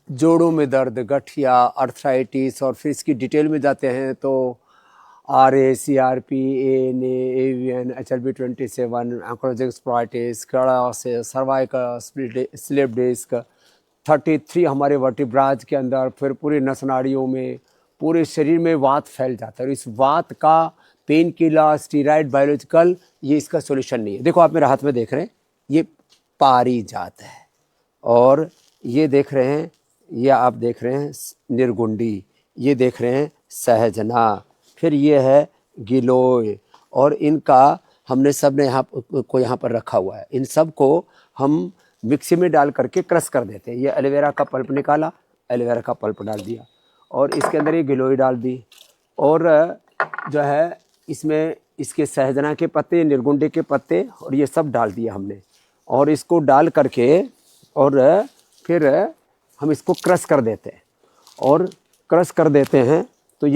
जोड़ों में दर्द, गठिया, अर्थराइटिस, और फिर इसकी डिटेल में जाते हैं तो RA, CRP, ANA, AVN, HLB27, ankylosing spondylitis, क्रायोसिस, सर्वाइकल, स्लिप डिस्क, 33 हमारे वर्टिब्राज के अंदर, फिर पूरी नस नाड़ियों में, पूरे शरीर में वात फैल जाता है। और इस वात का पेन किलर, स्टीराइड, बायोलॉजिकल, ये इसका सॉल्यूशन नहीं है। देखो आप मेरे हाथ में देख रहे हैं, ये पारिजात है, और ये देख रहे हैं, ये आप देख रहे हैं निर्गुंडी, ये देख रहे हैं सहजना, फिर ये है गिलोय, और इनका हमने सब ने यहाँ पर रखा हुआ है। इन सब को हम मिक्सी में डाल करके क्रश कर देते हैं। ये एलोवेरा का पल्प निकाला, एलोवेरा का पल्प डाल दिया, और इसके अंदर ये गिलोय डाल दी, और जो है इसमें इसके सहजना के पत्ते, निर्गुंडे के पत्ते, और ये सब डाल दिया हमने, और इसको डाल करके और फिर हम इसको क्रश कर देते हैं, और क्रश कर देते हैं तो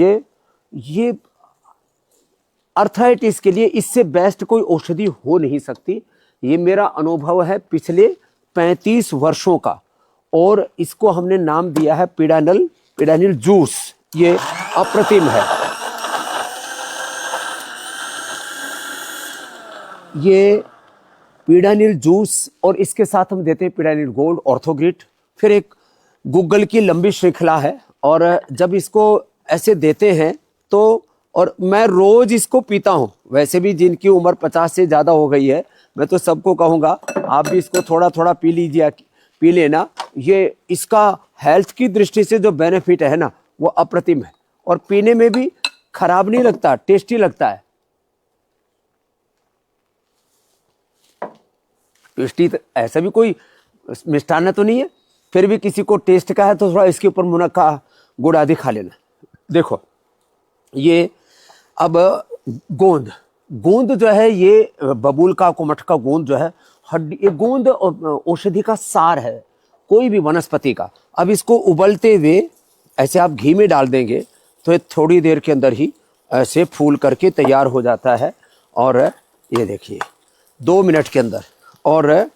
ये अर्थराइटिस के लिए इससे बेस्ट कोई औषधि हो नहीं सकती। ये मेरा अनुभव है पिछले 35 वर्षों का, और इसको हमने नाम दिया है पिडानिल जूस। ये अप्रतिम है। ये पिडानिल जूस, और इसके साथ हम देते हैं पिडानिल गोल्ड, ऑर्थोग्रिट, फिर एक गूगल की लंबी श्रृंखला है। और जब इसको ऐसे देते हैं तो, और मैं रोज इसको पीता हूँ। वैसे भी जिनकी उम्र 50 से ज़्यादा हो गई है, मैं तो सबको कहूँगा आप भी इसको थोड़ा थोड़ा पी लीजिए, पी लेना। ये इसका हेल्थ की दृष्टि से जो बेनिफिट है ना, वो अप्रतिम है, और पीने में भी खराब नहीं लगता, टेस्टी लगता है। टेस्टी ऐसा भी कोई मिष्टान्न तो नहीं है, फिर भी किसी को टेस्ट का है तो थोड़ा इसके ऊपर मुनक्का, गुड़ आदि खा लेना। देखो ये अब गोंद जो है, ये बबूल का, कुमठ का गोंद जो है, हड्डी, ये गोंद औषधि का सार है कोई भी वनस्पति का। अब इसको उबलते हुए ऐसे आप घी में डाल देंगे तो ये थोड़ी देर के अंदर ही ऐसे फूल करके तैयार हो जाता है। और ये देखिए 2 मिनट के अंदर, और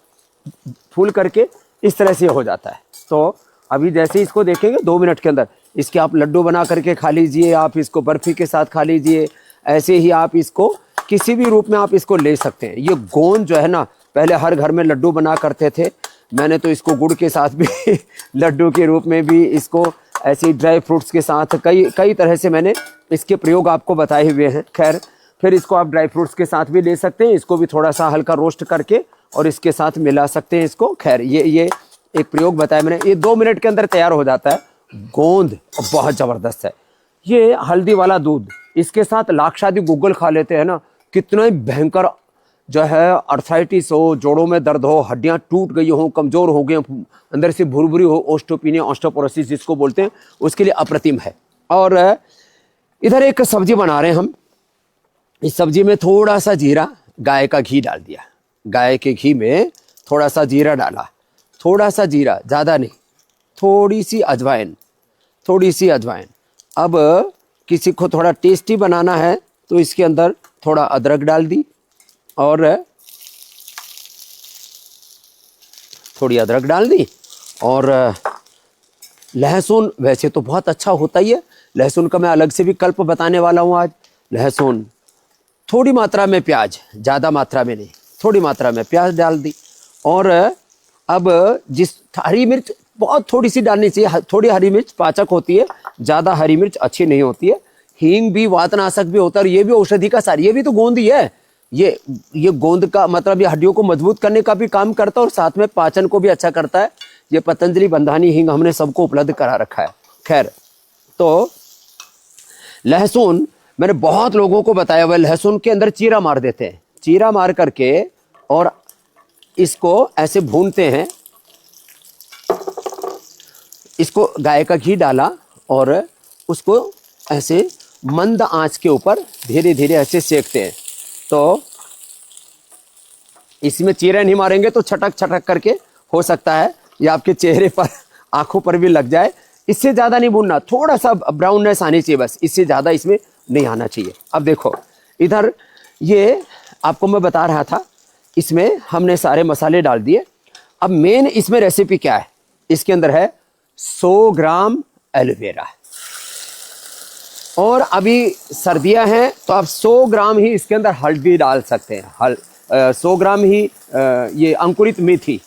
फूल करके इस तरह से हो जाता है। तो अभी जैसे इसको देखेंगे 2 मिनट के अंदर इसके आप लड्डू बना करके खा लीजिए, आप इसको बर्फी के साथ खा लीजिए, ऐसे ही आप इसको किसी भी रूप में आप इसको ले सकते हैं। ये गोंद जो है ना, पहले हर घर में लड्डू बना करते थे, मैंने तो इसको गुड़ के साथ भी लड्डू के रूप में भी, इसको ऐसे ड्राई फ्रूट्स के साथ, कई तरह से मैंने इसके प्रयोग आपको बताए हुए हैं। खैर, फिर इसको आप ड्राई फ्रूट्स के साथ भी ले सकते हैं, इसको भी थोड़ा सा हल्का रोस्ट करके और इसके साथ मिला सकते हैं इसको। खैर, ये एक प्रयोग बताया मैंने, ये 2 मिनट के अंदर तैयार हो जाता है। गोंद बहुत ज़बरदस्त है। ये हल्दी वाला दूध, इसके साथ लाक्षादी गूगल खा लेते हैं ना, कितना ही भयंकर जो है अर्थराइटिस हो, जोड़ों में दर्द हो, हड्डियां टूट गई हो, कमज़ोर हो गए, अंदर से भुरभुरी हो, ऑस्टियोपीनिया, ऑस्टियोपोरोसिस जिसको बोलते हैं, उसके लिए अप्रतिम है। और इधर एक सब्जी बना रहे हैं हम। इस सब्जी में थोड़ा सा जीरा, गाय का घी डाल दिया, गाय के घी में थोड़ा सा जीरा डाला, थोड़ा सा जीरा, ज़्यादा नहीं, थोड़ी सी अजवाइन, अब किसी को थोड़ा टेस्टी बनाना है तो इसके अंदर थोड़ा अदरक डाल दी, और थोड़ी अदरक डाल दी, और लहसुन वैसे तो बहुत अच्छा होता ही है, लहसुन का मैं अलग से भी कल्प बताने वाला हूँ आज। लहसुन, थोड़ी मात्रा में प्याज, ज़्यादा मात्रा में नहीं, थोड़ी मात्रा में प्याज डाल दी। और अब हरी मिर्च बहुत थोड़ी सी डालनी चाहिए, थोड़ी हरी मिर्च पाचक होती है, ज़्यादा हरी मिर्च अच्छी नहीं होती है। हींग भी वातनाशक भी होता है, और ये भी औषधि का सार, ये भी तो गोंद ही है। ये गोंद का मतलब ये हड्डियों को मजबूत करने का भी काम करता है, और साथ में पाचन को भी अच्छा करता है। ये पतंजलि बंधानी हींग हमने सबको उपलब्ध करा रखा है। खैर, तो लहसुन मैंने बहुत लोगों को बताया हुआ, लहसुन के अंदर चीरा मार देते हैं, चीरा मार करके और इसको ऐसे भूनते हैं। इसको गाय का घी डाला और उसको ऐसे मंद आंच के ऊपर धीरे धीरे ऐसे सेकते हैं। तो इसमें चीरा नहीं मारेंगे तो छटक छटक करके हो सकता है ये आपके चेहरे पर, आंखों पर भी लग जाए। इससे ज़्यादा नहीं भूनना, थोड़ा सा ब्राउननेस आनी चाहिए बस, इससे ज़्यादा इसमें नहीं आना चाहिए। अब देखो इधर ये आपको मैं बता रहा था, इसमें हमने सारे मसाले डाल दिए। अब मेन इसमें रेसिपी क्या है, इसके अंदर है 100 ग्राम एलोवेरा। और अभी सर्दियां हैं तो आप 100 ग्राम ही इसके अंदर हल्दी डाल सकते हैं। 100 ग्राम ही ये अंकुरित मेथी।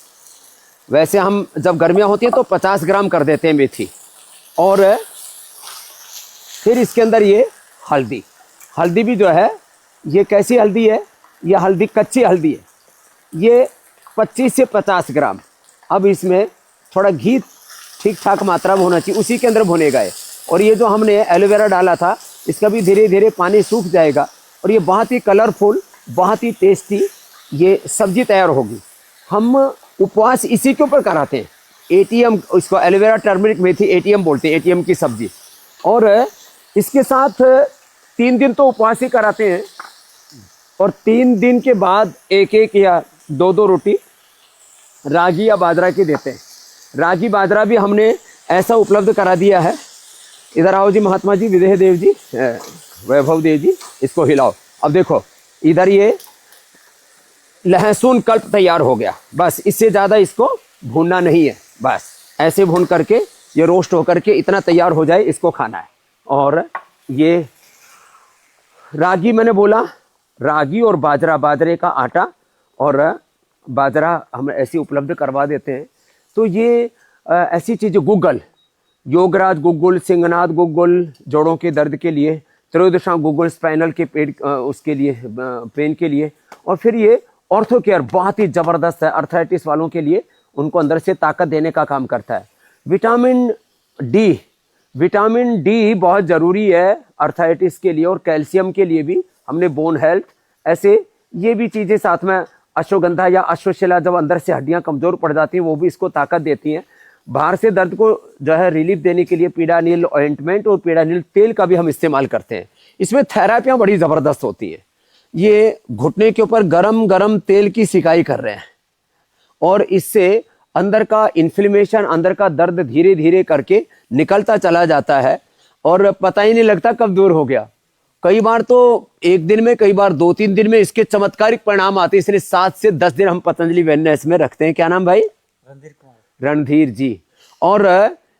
वैसे हम जब गर्मियां होती हैं तो 50 ग्राम कर देते हैं मेथी। और फिर इसके अंदर ये हल्दी। हल्दी भी जो है ये कैसी हल्दी है, ये हल्दी कच्ची हल्दी है, ये 25 से 50 ग्राम। अब इसमें थोड़ा घी ठीक ठाक मात्रा में होना चाहिए, उसी के अंदर भुनेगा ये। और ये जो हमने एलोवेरा डाला था इसका भी धीरे धीरे पानी सूख जाएगा और ये बहुत ही कलरफुल, बहुत ही टेस्टी ये सब्जी तैयार होगी। हम उपवास इसी के ऊपर कराते हैं। एटीएम, इसको एलोवेरा टर्मरिक मेथी एटीएम बोलते हैं, एटीएम की सब्जी। और इसके साथ 3 दिन तो उपवास ही कराते हैं और 3 दिन के बाद 1-1 या 2-2 रोटी रागी या बाजरा की देते हैं। रागी बाजरा भी हमने ऐसा उपलब्ध करा दिया है। इधर आओ जी महात्मा जी, विदेह देव जी, वैभव देव जी, इसको हिलाओ। अब देखो इधर ये लहसुन कल्प तैयार हो गया। बस इससे ज़्यादा इसको भूनना नहीं है, बस ऐसे भून करके ये रोस्ट होकर के इतना तैयार हो जाए, इसको खाना है। और ये रागी, मैंने बोला रागी और बाजरा, बाजरे का आटा और बाजरा हम ऐसे उपलब्ध करवा देते हैं। तो ये ऐसी चीज़ें, गुग्गल, योगराज गुग्गुल, सिंहनाथ गुग्गुल जोड़ों के दर्द के लिए, त्रयोदशा गुग्गुल स्पाइनल के पेट उसके लिए, पेन के लिए। और फिर ये ऑर्थो केयर बहुत ही ज़बरदस्त है अर्थराइटिस वालों के लिए, उनको अंदर से ताकत देने का काम करता है। विटामिन डी, विटामिन डी बहुत ज़रूरी है अर्थराइटिस के लिए और कैल्शियम के लिए भी। हमने बोन हेल्थ, ऐसे ये भी चीज़ें साथ में, अश्वगंधा या अश्वशिला, जब अंदर से हड्डियां कमज़ोर पड़ जाती हैं वो भी इसको ताकत देती हैं। बाहर से दर्द को जो है रिलीफ देने के लिए पीडानिल ऑइंटमेंट और पीडानिल तेल का भी हम इस्तेमाल करते हैं। इसमें थेरापियाँ बड़ी ज़बरदस्त होती है। ये घुटने के ऊपर गरम गरम तेल की सिकाई कर रहे हैं और इससे अंदर का इन्फ्लेमेशन, अंदर का दर्द धीरे धीरे करके निकलता चला जाता है और पता ही नहीं लगता कब दूर हो गया। कई बार तो 1 दिन में, कई बार 2-3 दिन में इसके चमत्कारिक परिणाम आते हैं। इसलिए 7 से 10 दिन हम पतंजलि वेलनेस में रखते हैं। क्या नाम भाई? रणधीर जी। और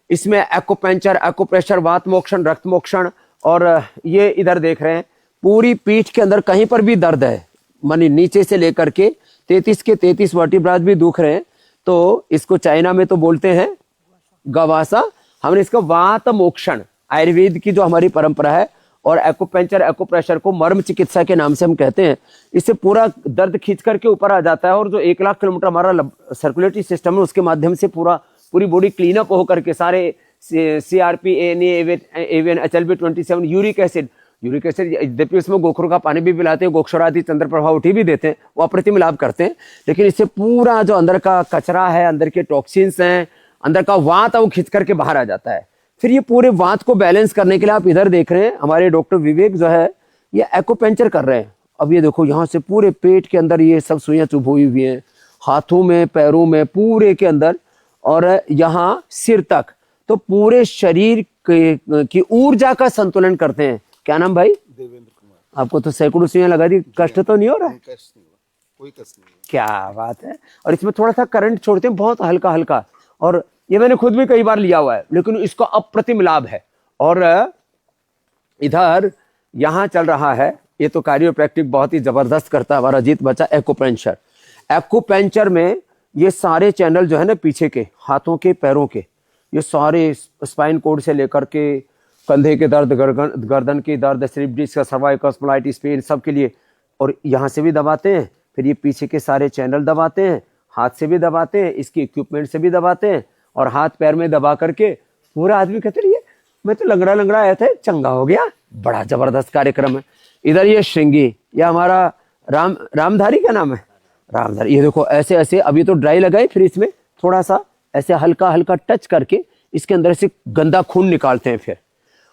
इसमें एक्यूपंक्चर, एक्यूप्रेशर, वात मोक्षण, रक्त मोक्षण। और ये इधर देख रहे हैं पूरी पीठ के अंदर कहीं पर भी दर्द है, मानी नीचे से लेकर के 33 के 33 वर्टिब्रास भी दुख रहे हैं, तो इसको चाइना में तो बोलते हैं गवासा। हमने इसका वात मोक्षण, आयुर्वेद की जो हमारी परंपरा है, और एक्यूपंक्चर, एक्यूप्रेशर को मर्म चिकित्सा के नाम से हम कहते हैं। इससे पूरा दर्द खींच करके ऊपर आ जाता है और जो 1 लाख किलोमीटर हमारा सर्कुलेटरी सिस्टम है उसके माध्यम से पूरी बॉडी क्लीन अप होकर के सारे CRP, ANA, AVN, HLB 27, uric acid, यद्यपि उसमें गोखरू का पानी भी पिलाते हैं, गोक्षरादि चंद्र प्रभा उठी भी देते हैं, वो अप्रतिम लाभ करते हैं। लेकिन इससे पूरा जो अंदर का कचरा है, अंदर के टॉक्सिन्स हैं, अंदर का वात है, वो खींच करके बाहर आ जाता है। फिर ये पूरे वात को बैलेंस करने के लिए आप इधर देख रहे हैं हमारे डॉक्टर विवेक जो है ये एक्यूपंक्चर कर रहे हैं। अब ये देखो यहाँ से पूरे पेट के अंदर ये सब सुइयां चुभ हुई हैं, हाथों में, पैरों में, पूरे के अंदर, और यहाँ सिर तक। तो पूरे शरीर की ऊर्जा का संतुलन करते हैं। क्या नाम भाई? देवेंद्र कुमार। आपको तो सैकड़ों सुइयां लगा दी, कष्ट तो नहीं हो रहा है? कष्ट नहीं हुआ, कोई कष्ट नहीं हुआ। क्या बात है। और इसमें थोड़ा सा करंट छोड़ते हैं, बहुत हल्का हल्का, और ये मैंने खुद भी कई बार लिया हुआ है, लेकिन इसका अप्रतिम लाभ है। और इधर यहाँ चल रहा है, ये तो कार्डियोप्रैक्टिक बहुत ही जबरदस्त करता है हमारा अजीत बच्चा, एक्यूपंक्चर। एक्यूपंक्चर में ये सारे चैनल जो है ना पीछे के, हाथों के, पैरों के, ये सारे स्पाइन कोड से लेकर के कंधे के दर्द, गर्दन के दर्द, slip disc, cervical spondylitis pain, सब के लिए। और यहाँ से भी दबाते हैं, फिर ये पीछे के सारे चैनल दबाते हैं, हाथ से भी दबाते हैं, इसके इक्विपमेंट से भी दबाते हैं, और हाथ पैर में दबा करके पूरा आदमी कहते रहिए मैं तो लंगड़ा लंगड़ा आया था, चंगा हो गया। बड़ा जबरदस्त कार्यक्रम है। इधर ये श्रृंगी, ये हमारा रामधारी, क्या नाम है? रामधारी। ये देखो ऐसे ऐसे, अभी तो ड्राई लगाए, फिर इसमें थोड़ा सा ऐसे हल्का हल्का टच करके इसके अंदर से गंदा खून निकालते हैं। फिर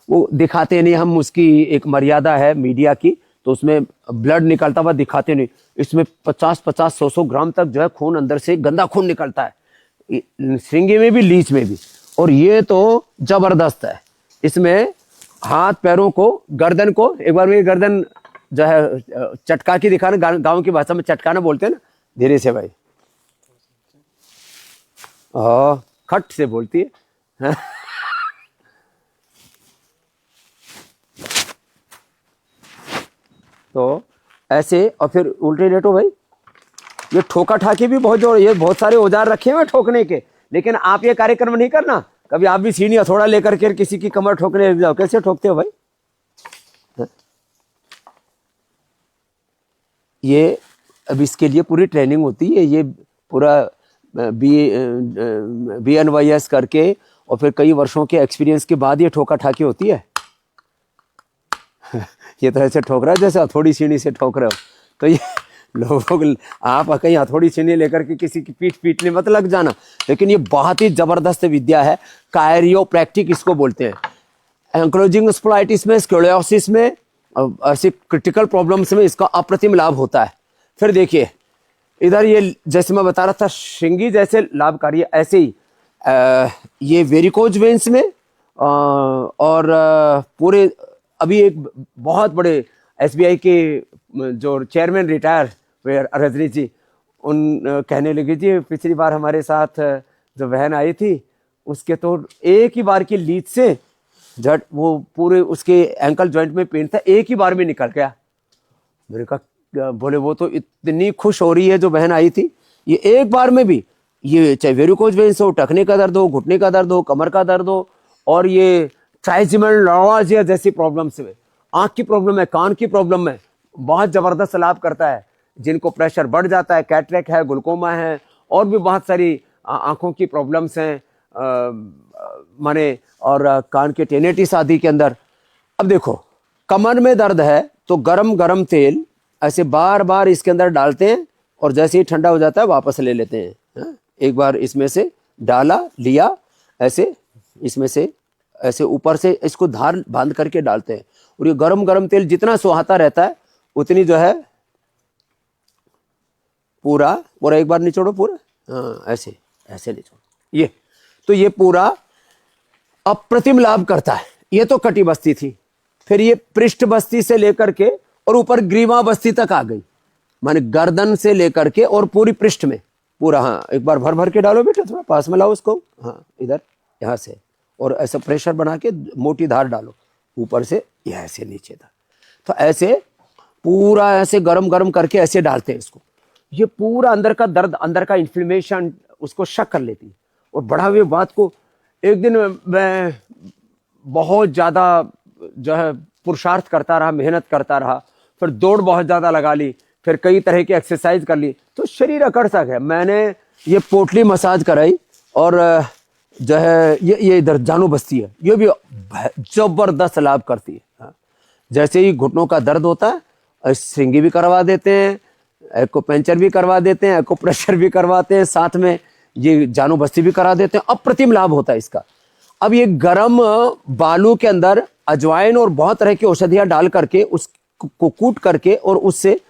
वो दिखाते नहीं हम, उसकी एक मर्यादा है मीडिया की, तो उसमें ब्लड निकलता हुआ दिखाते नहीं। इसमें 50-50, 100-100 ग्राम तक जो है खून अंदर से गंदा खून निकलता है, श्रृंगी में भी, लीच में भी। और ये तो जबरदस्त है। इसमें हाथ पैरों को, गर्दन को, एक बार मेरी गर्दन जो है चटका के दिखाना, गांव की भाषा में चटकाना बोलते हैं ना, धीरे से भाई, खट से बोलती है, तो ऐसे, और फिर उल्टे लेटो भाई। ये ठोका ठाकी भी बहुत जोर, ये बहुत सारे औजार रखे हुए ठोकने के, लेकिन आप ये कार्यक्रम नहीं करना कभी। आप भी सीढ़ी हथौड़ा लेकर के किसी की कमर ठोकने लग जाओ, कैसे ठोकते हो भाई? ये अब इसके लिए पूरी ट्रेनिंग होती है, ये पूरा BNYS करके और फिर कई वर्षों के एक्सपीरियंस के बाद ये ठोका ठाकी होती है। ये तो ऐसे ठोक रहा है जैसे हथौड़ी सीढ़ी से ठोक रहे हो। तो ये लोग, आप कहीं हथौड़ी सीढ़ी लेकर के किसी की पीठ पीटने मत लग जाना। लेकिन ये बहुत ही जबरदस्त विद्या है, कायरियोप्रैक्टिक इसको बोलते हैं। एंक्लोजिंग स्पोलाइटिस में, स्क्लेरोसिस में, ऐसे क्रिटिकल प्रॉब्लम्स में इसका अप्रतिम लाभ होता है। फिर देखिए इधर, ये जैसे मैं बता रहा था श्रृंगी जैसे लाभकारी है, ऐसे ही ये वेरिकोज वेन्स में और पूरे, अभी एक बहुत बड़े SBI के जो चेयरमैन रिटायर रजनी जी, उन कहने लगे जी पिछली बार हमारे साथ जो बहन आई थी उसके तो एक ही बार की लीड से झट वो पूरे उसके एंकल जॉइंट में पेन था, एक ही बार में निकल गया। मेरे कहा, बोले वो तो इतनी खुश हो रही है जो बहन आई थी, ये एक बार में भी, ये चाहे वेरिकोज वेन्स हो, टखने का दर्द हो, घुटने का दर्द हो, कमर का दर्द हो, और ये ट्राइजेमिनल नेउरोलजिया जैसी प्रॉब्लम्स में, आंख की प्रॉब्लम है, कान की प्रॉब्लम है, बहुत जबरदस्त लाभ करता है। जिनको प्रेशर बढ़ जाता है, कैटरेक्ट है, ग्लूकोमा है, और भी बहुत सारी आंखों की प्रॉब्लम्स हैं, माने, और कान के टेनेटिस आदि के अंदर। अब देखो कमर में दर्द है तो गरम गरम तेल ऐसे बार बार इसके अंदर डालते हैं, और जैसे ही ठंडा हो जाता है वापस ले लेते हैं। एक बार इसमें से डाला, लिया, ऐसे इसमें से ऐसे ऊपर से इसको धार बांध करके डालते हैं, और ये गरम गरम तेल जितना सुहाता रहता है उतनी जो है पूरा पूरा एक बार निचोड़ो पूरा, हाँ ऐसे ऐसे निचोड़ो। ये तो ये पूरा अप्रतिम लाभ करता है। ये तो कटी बस्ती थी, फिर ये पृष्ठ बस्ती से लेकर के और ऊपर ग्रीवा बस्ती तक आ गई, माने गर्दन से लेकर के और पूरी पृष्ठ में पूरा। हाँ एक बार भर भर के डालो बेटा, थोड़ा पास में लाओ उसको, हाँ इधर यहाँ से, और ऐसा प्रेशर बना के मोटी धार डालो ऊपर से, यह ऐसे नीचे था। तो ऐसे पूरा ऐसे गरम गरम करके ऐसे डालते हैं इसको। ये पूरा अंदर का दर्द, अंदर का इन्फ्लेमेशन उसको शक कर लेती है। और बढ़ा हुए बात को, एक दिन मैं बहुत ज़्यादा जो है पुरुषार्थ करता रहा, मेहनत करता रहा, फिर दौड़ बहुत ज़्यादा लगा ली, फिर कई तरह की एक्सरसाइज कर ली, तो शरीर अकड़ सा गया। मैंने ये पोटली मसाज कराई, और जो है ये इधर जानू बस्ती है, ये भी जबरदस्त लाभ करती है। जैसे ही घुटनों का दर्द होता है, श्रृंगी भी करवा देते हैं, एक्यूपंक्चर भी करवा देते हैं, एक्यूप्रेशर भी करवाते हैं, साथ में ये जानू बस्ती भी करा देते हैं। अप्रतिम लाभ होता है इसका। अब ये गरम बालू के अंदर अजवाइन और बहुत तरह की औषधियां डाल करके उसको कूट करके और उससे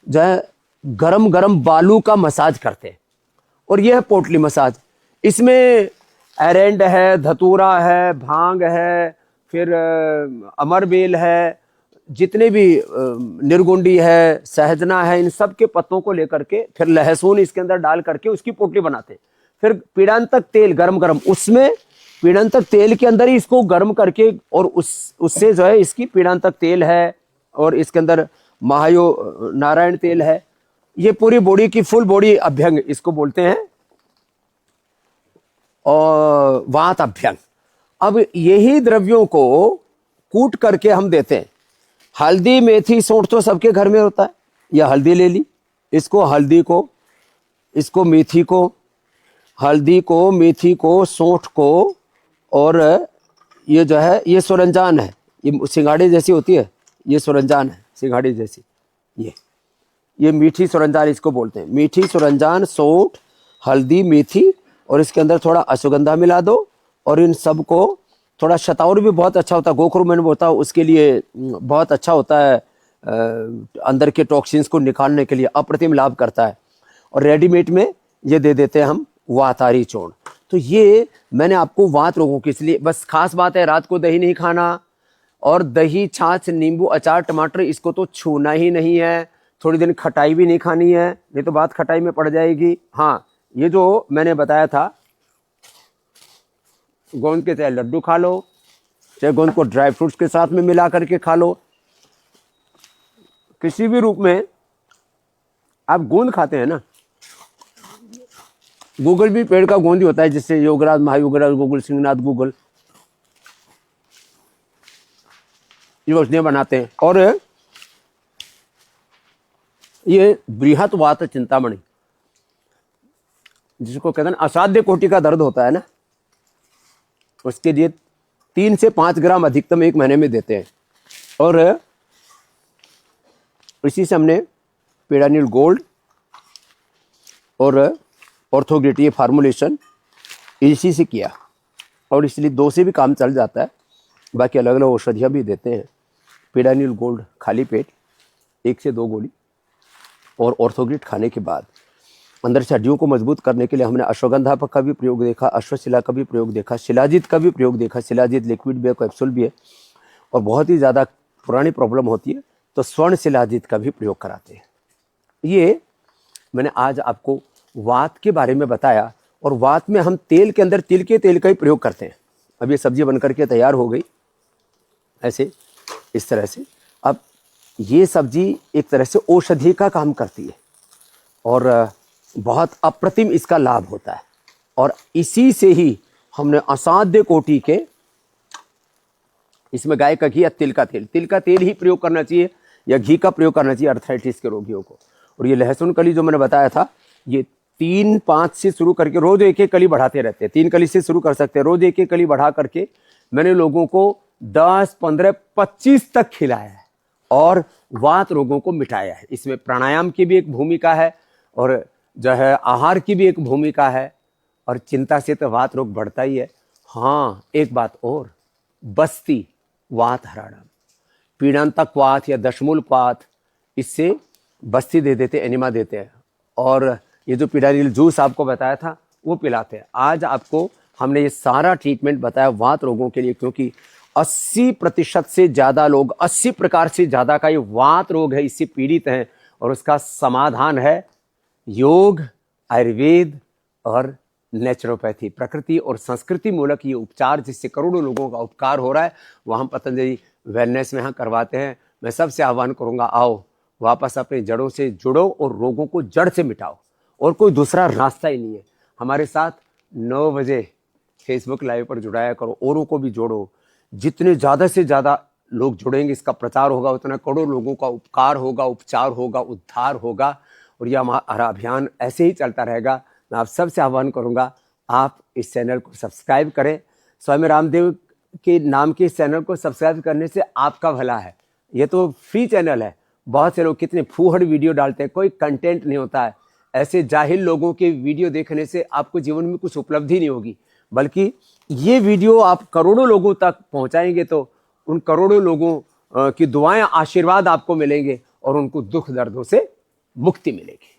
जो है गरम गरम बालू का मसाज करते हैं, और यह है पोटली मसाज। इसमें एरेंड है, धतूरा है, भांग है, फिर अमरबेल है, जितने भी निर्गुंडी है, सहजना है, इन सब के पत्तों को लेकर के फिर लहसुन इसके अंदर डाल करके उसकी पोटली बनाते हैं। फिर पीड़ांतक तेल गरम गरम, उसमें पीड़ांतक तेल के अंदर ही इसको गर्म करके, और उससे जो है इसकी पीड़ांतक तेल है, और इसके अंदर महायो नारायण तेल है। ये पूरी बॉडी की फुल बॉडी अभ्यंग इसको बोलते हैं, और वात अभ्यंग। अब यही द्रव्यों को कूट करके हम देते हैं। हल्दी, मेथी, सौंठ तो सबके घर में होता है। यह हल्दी ले ली, इसको हल्दी को, इसको मेथी को, हल्दी को, मेथी को, सौंठ को, और ये जो है ये सुरंजान है, ये सिंगाड़ी जैसी होती है, ये सुरंजान है सिंगाड़ी जैसी, ये मीठी सुरंजान इसको बोलते हैं। मीठी सुरंजान, सौंठ, हल्दी, मेथी, और इसके अंदर थोड़ा अश्वगंधा मिला दो, और इन सब को थोड़ा शताउर भी बहुत अच्छा होता है, गोखरू मैंने बोलता हूँ, उसके लिए बहुत अच्छा होता है, अंदर के टॉक्सिन्स को निकालने के लिए अप्रतिम लाभ करता है। और रेडीमेड में ये दे देते हैं हम वातारी चूर्ण। तो ये मैंने आपको वात रोगों के, इसलिए बस खास बात है रात को दही नहीं खाना, और दही, छाछ, नींबू, अचार, टमाटर इसको तो छूना ही नहीं है। थोड़ी दिन खटाई भी नहीं खानी है, नहीं तो बात खटाई में पड़ जाएगी। हाँ ये जो मैंने बताया था, गोंद के चाहे लड्डू खा लो, चाहे गोंद को ड्राई फ्रूट्स के साथ में मिला करके खा लो, किसी भी रूप में आप गोंद खाते हैं ना। गूगल भी पेड़ का गोंद ही होता है, जिससे योगराज, महायोगराज गूगल, सिंहनाथ गूगल ये औषधियां बनाते हैं। और ये बृहत वात चिंतामणि, जिसको कहते हैं असाध्य कोटि का दर्द होता है ना, उसके लिए 3 से 5 ग्राम अधिकतम एक महीने में देते हैं। और इसी से हमने पेडानिल गोल्ड और ऑर्थोग्रिट ये फार्मूलेशन इसी से किया, और इसलिए 2 से भी काम चल जाता है। बाकी अलग अलग औषधियाँ भी देते हैं। पेडानिल गोल्ड खाली पेट 1 से 2 गोली, और ऑर्थोग्रिट खाने के बाद अंदर से हड्डियों को मजबूत करने के लिए हमने अश्वगंधा का भी प्रयोग देखा, अश्वशिला का भी प्रयोग देखा, शिलाजीत का भी प्रयोग देखा। शिलाजीत लिक्विड भी है, कैप्सूल भी है, और बहुत ही ज़्यादा पुरानी प्रॉब्लम होती है तो स्वर्ण शिलाजीत का भी प्रयोग कराते हैं। ये मैंने आज आपको वात के बारे में बताया, और वात में हम तेल के अंदर तिल के तेल का ही प्रयोग करते हैं। अब ये सब्जी बन करके तैयार हो गई ऐसे, इस तरह से। अब ये सब्जी एक तरह से औषधि का काम करती है, और बहुत अप्रतिम इसका लाभ होता है। और इसी से ही हमने असाध्य कोटि के, इसमें गाय का घी या तिल का तेल ही प्रयोग करना चाहिए, या घी का प्रयोग करना चाहिए अर्थराइटिस के रोगियों को। और ये लहसुन कली जो मैंने बताया था, ये 3-5 से शुरू करके रोज 1-1 कली बढ़ाते रहते हैं। 3 कली से शुरू कर सकते हैं, रोज 1-1 कली बढ़ा करके मैंने लोगों को 10, 15, 25 तक खिलाया है, और वात रोगों को मिटाया है। इसमें प्राणायाम की भी एक भूमिका है, और जो है आहार की भी एक भूमिका है, और चिंता से तो वात रोग बढ़ता ही है। हाँ, एक बात और, बस्ती वात हराणम, पीड़ांतक वात या दशमूल वात, इससे बस्ती दे देते, एनिमा देते हैं। और ये जो पिडानिल जूस आपको बताया था वो पिलाते हैं। आज आपको हमने ये सारा ट्रीटमेंट बताया वात रोगों के लिए, क्योंकि 80% से ज़्यादा लोग, 80 प्रकार से ज़्यादा का ये वात रोग है, इससे पीड़ित हैं। और उसका समाधान है योग, आयुर्वेद और नेचुरोपैथी, प्रकृति और संस्कृति मूलक ये उपचार, जिससे करोड़ों लोगों का उपकार हो रहा है। वह हम पतंजलि वेलनेस में यहाँ करवाते हैं। मैं सबसे आह्वान करूँगा, आओ वापस अपनी जड़ों से जुड़ो और रोगों को जड़ से मिटाओ, और कोई दूसरा रास्ता ही नहीं है। हमारे साथ 9 बजे फेसबुक लाइव पर जुड़ाया करो, औरों को भी जोड़ो। जितने ज़्यादा से ज़्यादा लोग जुड़ेंगे, इसका प्रचार होगा, उतना करोड़ों लोगों का उपकार होगा, उपचार होगा, उद्धार होगा। और यह हमारा अभियान ऐसे ही चलता रहेगा। मैं आप सबसे आह्वान करूंगा, आप इस चैनल को सब्सक्राइब करें। स्वामी रामदेव के नाम के इस चैनल को सब्सक्राइब करने से आपका भला है। ये तो फ्री चैनल है। बहुत से लोग कितने फूहड़ वीडियो डालते हैं, कोई कंटेंट नहीं होता है। ऐसे जाहिल लोगों के वीडियो देखने से आपको जीवन में कुछ उपलब्धि नहीं होगी, बल्कि ये वीडियो आप करोड़ों लोगों तक पहुंचाएंगे तो उन करोड़ों लोगों की दुआएं, आशीर्वाद आपको मिलेंगे, और उनको दुख दर्दों से मुक्ति मिलेगी।